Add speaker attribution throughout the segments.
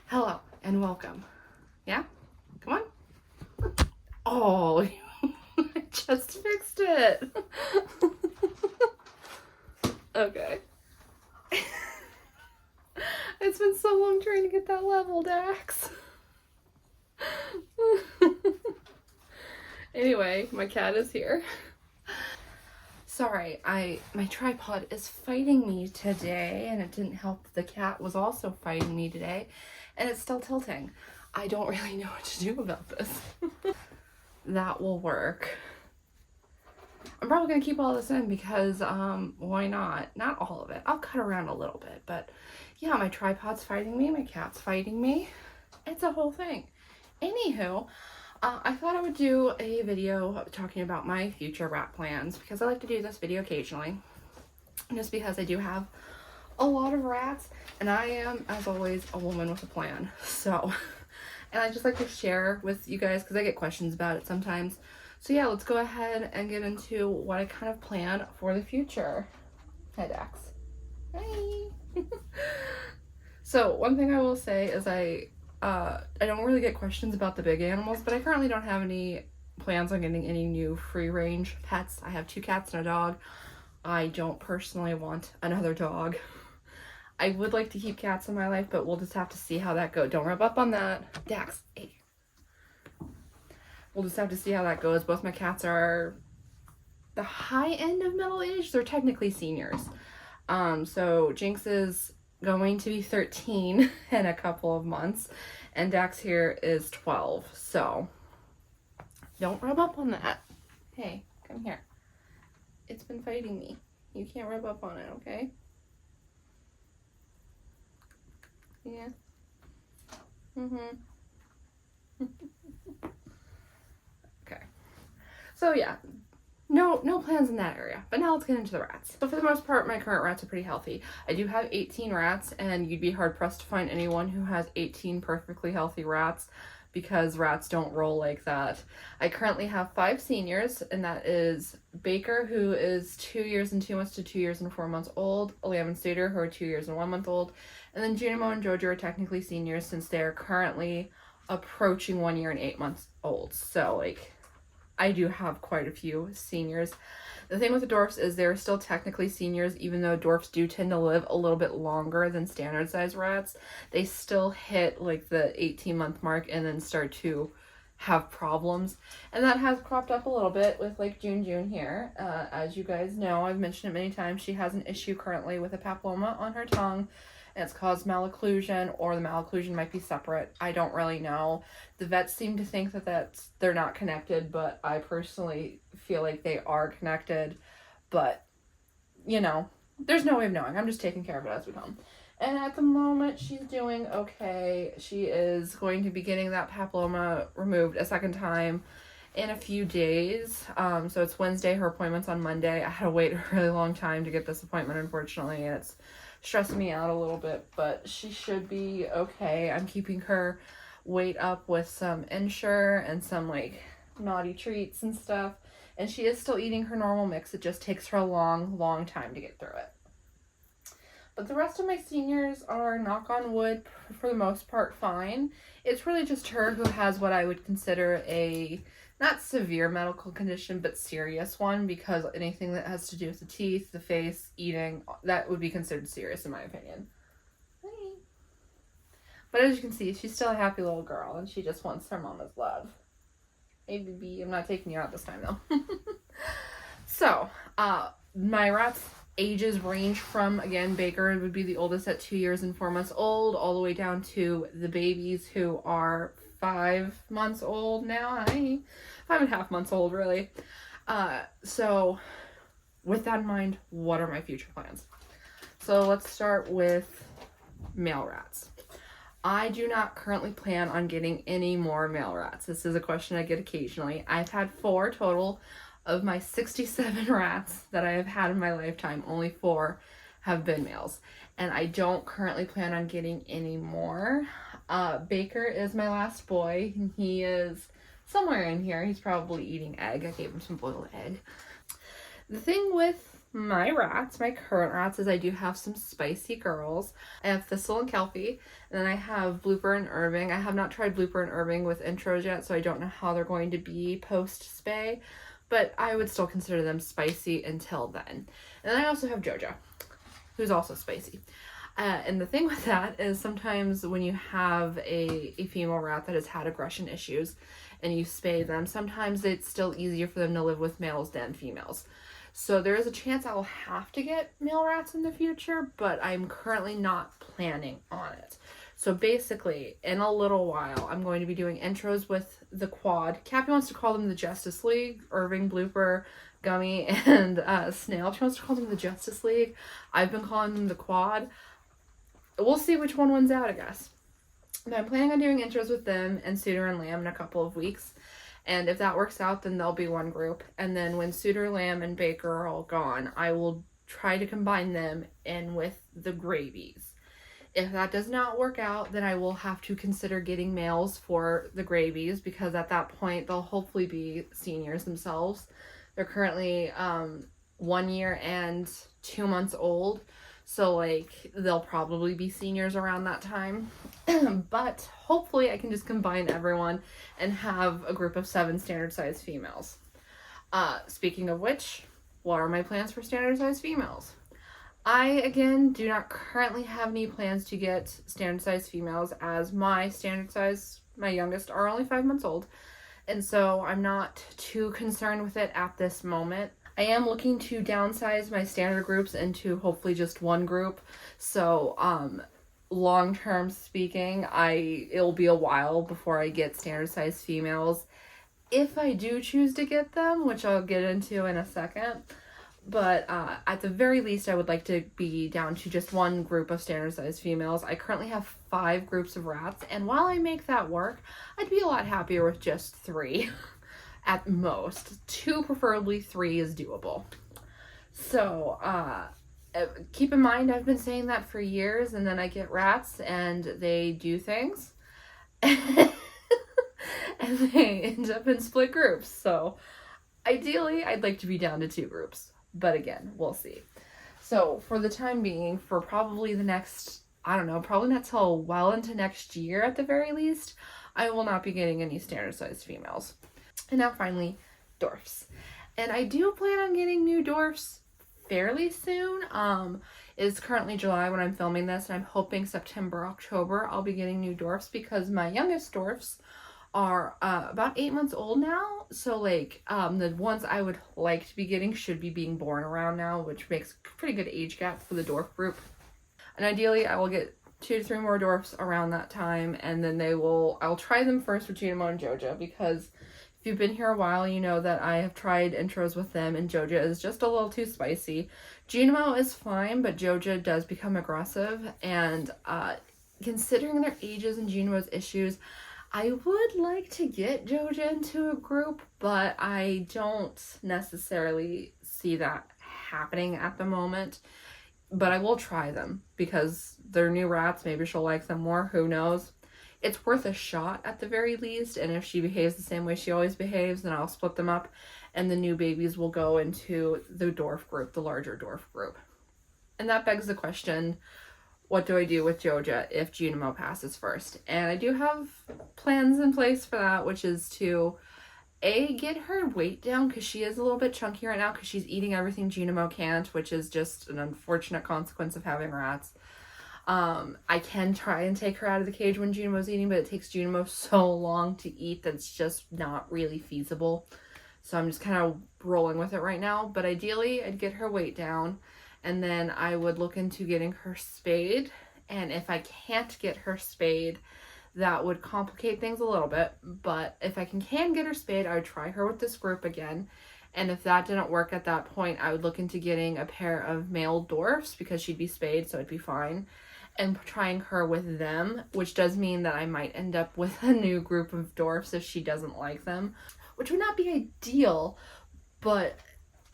Speaker 1: Hello and welcome. Yeah? Come on. Oh, I just fixed it. Okay. It's been so long trying to get that level, Dax. Anyway, my cat is here. Sorry, my tripod is fighting me today, and it didn't help that the cat was also fighting me today, and it's still tilting. I don't really know what to do about this. That will work. I'm probably gonna keep all this in because why not? Not all of it. I'll cut around a little bit, but yeah, my tripod's fighting me, my cat's fighting me. It's a whole thing. Anywho, I thought I would do a video talking about my future rat plans because I like to do this video occasionally, just because I do have a lot of rats, and I am, as always, a woman with a plan. So, and I just like to share with you guys because I get questions about it sometimes. So yeah, let's go ahead and get into what I kind of plan for the future. Hi, Dax. Hi. So one thing I will say is I don't really get questions about the big animals, but I currently don't have any plans on getting any new free-range pets. I have 2 cats and a dog. I don't personally want another dog. I would like to keep cats in my life, but we'll just have to see how that goes. Don't rub up on that. Dax, hey. We'll just have to see how that goes. Both my cats are the high end of middle age. They're technically seniors. So Jinx is going to be 13 in a couple of months, and Dax here is 12. So don't rub up on that. Hey, come here. It's been fighting me. You can't rub up on it, okay? Yeah. Okay. So yeah, no plans in that area. But now let's get into the rats. So for the most part, my current rats are pretty healthy. I do have 18 rats, and you'd be hard pressed to find anyone who has 18 perfectly healthy rats because rats don't roll like that. I currently have 5 seniors, and that is Baker, who is 2 years and 2 months to 2 years and 4 months old, Lamb and Stater, who are 2 years and 1 month old, and then Junimo and Jojo are technically seniors since they are currently approaching 1 year and 8 months old. So like, I do have quite a few seniors. The thing with the dwarfs is they're still technically seniors, even though dwarfs do tend to live a little bit longer than standard size rats. They still hit like the 18-month mark and then start to have problems. And that has cropped up a little bit with like June here. As you guys know, I've mentioned it many times, she has an issue currently with a papilloma on her tongue. And it's caused malocclusion, or the malocclusion might be separate. I don't really know. The vets seem to think that they're not connected, but I personally feel like they are connected. But, you know, there's no way of knowing. I'm just taking care of it as we come. And at the moment, she's doing okay. She is going to be getting that papilloma removed a second time in a few days. So it's Wednesday. Her appointment's on Monday. I had to wait a really long time to get this appointment, unfortunately, and it's stressing me out a little bit, but she should be okay. I'm keeping her weight up with some Ensure and some like naughty treats and stuff, and she is still eating her normal mix. It just takes her a long time to get through it. But the rest of my seniors are, knock on wood, for the most part fine. It's really just her who has what I would consider a not severe medical condition, but serious one, because anything that has to do with the teeth, the face, eating, that would be considered serious in my opinion. Hi. But as you can see, she's still a happy little girl, and she just wants her mama's love. Hey, baby, I'm not taking you out this time, though. So, my rats' ages range from, again, Baker would be the oldest at 2 years and 4 months old, all the way down to the babies who are 5 months old now. 5.5 months old, really. So with that in mind, what are my future plans? So let's start with male rats. I do not currently plan on getting any more male rats. This is a question I get occasionally. I've had 4 total of my 67 rats that I have had in my lifetime. Only 4 have been males, and I don't currently plan on getting any more. Baker is my last boy, and he is somewhere in here. He's probably eating egg. I gave him some boiled egg. The thing with my rats, my current rats, is I do have some spicy girls. I have Thistle and Kelpie, and then I have Blooper and Irving. I have not tried Blooper and Irving with intros yet, so I don't know how they're going to be post-spay, but I would still consider them spicy until then. And then I also have Jojo, who's also spicy. And the thing with that is sometimes when you have a female rat that has had aggression issues and you spay them, sometimes it's still easier for them to live with males than females. So there is a chance I will have to get male rats in the future, but I'm currently not planning on it. So basically, in a little while, I'm going to be doing intros with the quad. Cappy wants to call them the Justice League. Irving, Blooper, Gummy, and Snail. She wants to call them the Justice League. I've been calling them the quad. We'll see which one wins out, I guess. But I'm planning on doing intros with them and Suitor and Lamb in a couple of weeks. And if that works out, then they'll be one group. And then when Suitor, Lamb, and Baker are all gone, I will try to combine them in with the Gravies. If that does not work out, then I will have to consider getting males for the Gravies, because at that point, they'll hopefully be seniors themselves. They're currently 1 year and 2 months old. So, like, they'll probably be seniors around that time. But hopefully I can just combine everyone and have a group of 7 standard size females. Speaking of which, what are my plans for standard size females? I, again, do not currently have any plans to get standard size females, as my standard size, my youngest, are only 5 months old. And so I'm not too concerned with it at this moment. I am looking to downsize my standard groups into hopefully just one group. So, long term speaking, it'll be a while before I get standard size females. If I do choose to get them, which I'll get into in a second. But at the very least, I would like to be down to just one group of standard size females. I currently have 5 groups of rats, and while I make that work, I'd be a lot happier with just 3. At most. 2, preferably 3, is doable. So, keep in mind, I've been saying that for years, and then I get rats, and they do things. And they end up in split groups. So, ideally, I'd like to be down to 2 groups. But again, we'll see. So, for the time being, for probably the next, probably not till well into next year at the very least, I will not be getting any standard sized females. And now finally, dwarfs. And I do plan on getting new dwarfs fairly soon. It's currently July when I'm filming this, and I'm hoping September, October, I'll be getting new dwarfs, because my youngest dwarfs are about 8 months old now. So, like, the ones I would like to be getting should be being born around now, which makes a pretty good age gap for the dwarf group. And ideally, I will get 2 to 3 more dwarfs around that time, and then I'll try them first with Junimo and Jojo, because if you've been here a while, you know that I have tried intros with them, and Jojo is just a little too spicy. Junimo is fine, but Jojo does become aggressive, and considering their ages and Junimo's issues, I would like to get Jojo into a group, but I don't necessarily see that happening at the moment. But I will try them, because they're new rats. Maybe she'll like them more. Who knows? It's worth a shot at the very least, and if she behaves the same way she always behaves, then I'll split them up, and the new babies will go into the dwarf group, the larger dwarf group. And that begs the question, what do I do with Jojo if Junimo passes first? And I do have plans in place for that, which is to get her weight down, because she is a little bit chunky right now, because she's eating everything Junimo can't, which is just an unfortunate consequence of having rats. I can try and take her out of the cage when Junimo's eating, but it takes Junimo so long to eat that it's just not really feasible. So I'm just kind of rolling with it right now. But ideally, I'd get her weight down, and then I would look into getting her spayed. And if I can't get her spayed, that would complicate things a little bit. But if I can get her spayed, I would try her with this group again. And if that didn't work at that point, I would look into getting a pair of male dwarfs, because she'd be spayed, so it'd be fine, and trying her with them, which does mean that I might end up with a new group of dwarfs if she doesn't like them, which would not be ideal, but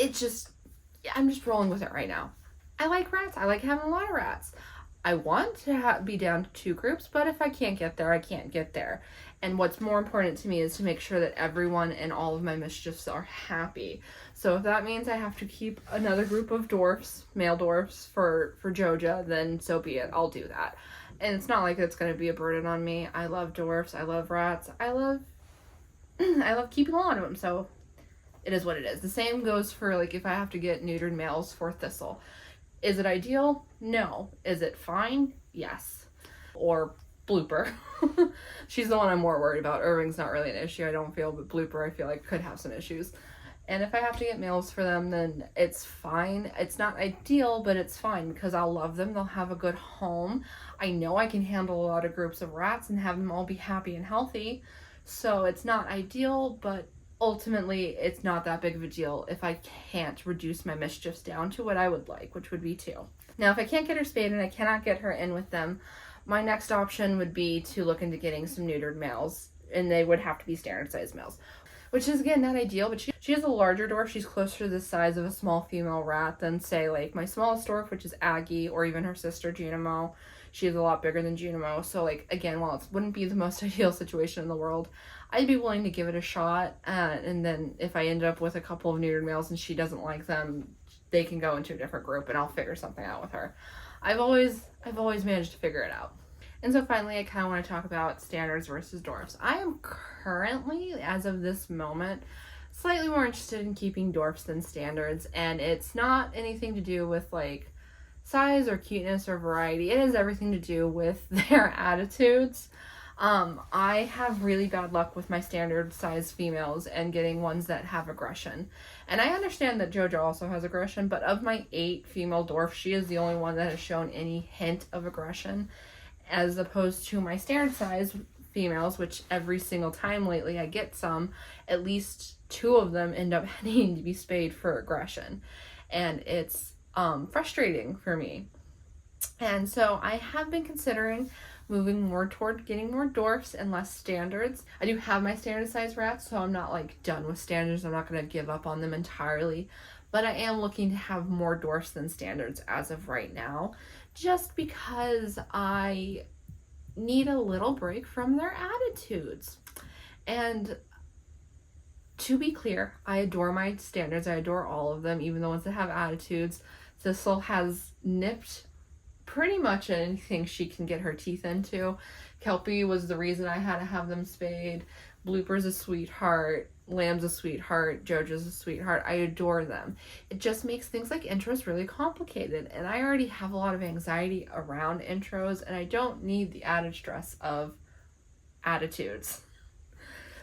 Speaker 1: I'm just rolling with it right now. I like rats. I like having a lot of rats. I want to be down to 2 groups, but if I can't get there, I can't get there. And what's more important to me is to make sure that everyone and all of my mischiefs are happy. So if that means I have to keep another group of dwarfs, male dwarfs, for Joja, then so be it. I'll do that. And it's not like it's going to be a burden on me. I love dwarfs. I love rats. I love keeping a lot of them. So it is what it is. The same goes for like if I have to get neutered males for Thistle. Is it ideal? No. Is it fine? Yes. Or Blooper. She's the one I'm more worried about. Irving's not really an issue, I don't feel, but Blooper I feel like could have some issues. And if I have to get males for them, then it's fine. It's not ideal, but it's fine because I'll love them. They'll have a good home. I know I can handle a lot of groups of rats and have them all be happy and healthy. So it's not ideal, but ultimately it's not that big of a deal if I can't reduce my mischiefs down to what I would like, which would be 2. Now, if I can't get her spayed and I cannot get her in with them, my next option would be to look into getting some neutered males, and they would have to be standard size males, which is again not ideal, but she has a larger dwarf. She's closer to the size of a small female rat than say like my smallest dwarf, which is Aggie, or even her sister Junimo. She is a lot bigger than Junimo. So like again, while it wouldn't be the most ideal situation in the world, I'd be willing to give it a shot. And then if I end up with a couple of neutered males and she doesn't like them, they can go into a different group and I'll figure something out with her. I've always managed to figure it out. And so finally, I kind of want to talk about standards versus dwarfs. I am currently, as of this moment, slightly more interested in keeping dwarfs than standards, and it's not anything to do with like size or cuteness or variety. It has everything to do with their attitudes. I have really bad luck with my standard size females and getting ones that have aggression. And I understand that Jojo also has aggression, but of my 8 female dwarfs, she is the only one that has shown any hint of aggression, as opposed to my standard size females, which every single time lately I get some, at least 2 of them end up needing to be spayed for aggression. And it's frustrating for me. And so I have been considering moving more toward getting more dwarfs and less standards. I do have my standard size rats, so I'm not like done with standards. I'm not going to give up on them entirely, but I am looking to have more dwarfs than standards as of right now, just because I need a little break from their attitudes. And to be clear, I adore my standards. I adore all of them, even the ones that have attitudes. Thistle has nipped pretty much anything she can get her teeth into. Kelpie was the reason I had to have them spayed. Blooper's a sweetheart. Lamb's a sweetheart. Jojo's a sweetheart. I adore them. It just makes things like intros really complicated, and I already have a lot of anxiety around intros, and I don't need the added stress of attitudes.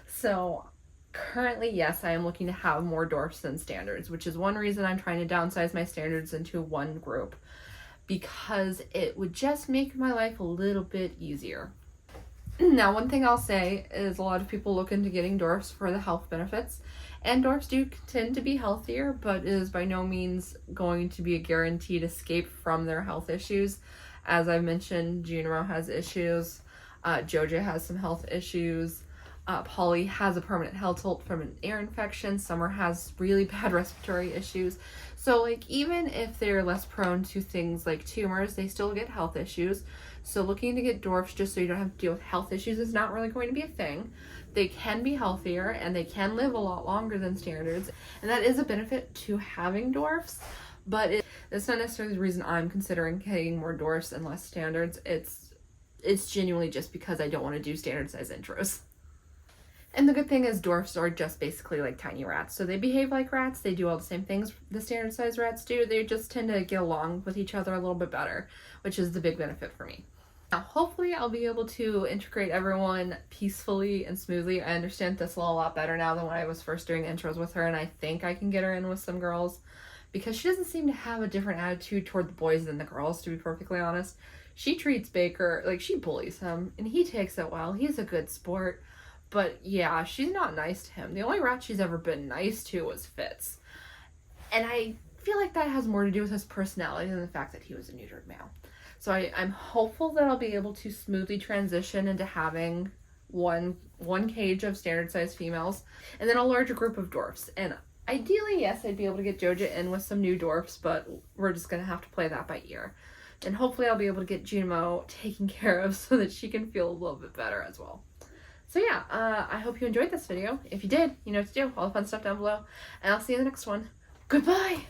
Speaker 1: So currently, yes, I am looking to have more dwarfs than standards, which is one reason I'm trying to downsize my standards into one group, because it would just make my life a little bit easier. Now, one thing I'll say is a lot of people look into getting dwarfs for the health benefits, and dwarfs do tend to be healthier, but it is by no means going to be a guaranteed escape from their health issues. As I mentioned, Junimo has issues, Joja has some health issues, Polly has a permanent health tilt from an ear infection, Summer has really bad respiratory issues. So like even if they're less prone to things like tumors, they still get health issues. So looking to get dwarfs just so you don't have to deal with health issues is not really going to be a thing. They can be healthier and they can live a lot longer than standards. And that is a benefit to having dwarfs, but it's not necessarily the reason I'm considering getting more dwarfs and less standards. It's genuinely just because I don't want to do standard size intros. And the good thing is dwarfs are just basically like tiny rats. So they behave like rats. They do all the same things the standard size rats do. They just tend to get along with each other a little bit better, which is the big benefit for me. Now, hopefully I'll be able to integrate everyone peacefully and smoothly. I understand Thistle a lot better now than when I was first doing intros with her, and I think I can get her in with some girls, because she doesn't seem to have a different attitude toward the boys than the girls, to be perfectly honest. She treats Baker, like she bullies him, and he takes it well. He's a good sport. But yeah, she's not nice to him. The only rat she's ever been nice to was Fitz. And I feel like that has more to do with his personality than the fact that he was a neutered male. So I'm hopeful that I'll be able to smoothly transition into having one cage of standard size females and then a larger group of dwarfs. And ideally, yes, I'd be able to get Joja in with some new dwarfs, but we're just going to have to play that by ear. then hopefully I'll be able to get Junimo taken care of so that she can feel a little bit better as well. So yeah, I hope you enjoyed this video. If you did, you know what to do. All the fun stuff down below. And I'll see you in the next one. Goodbye!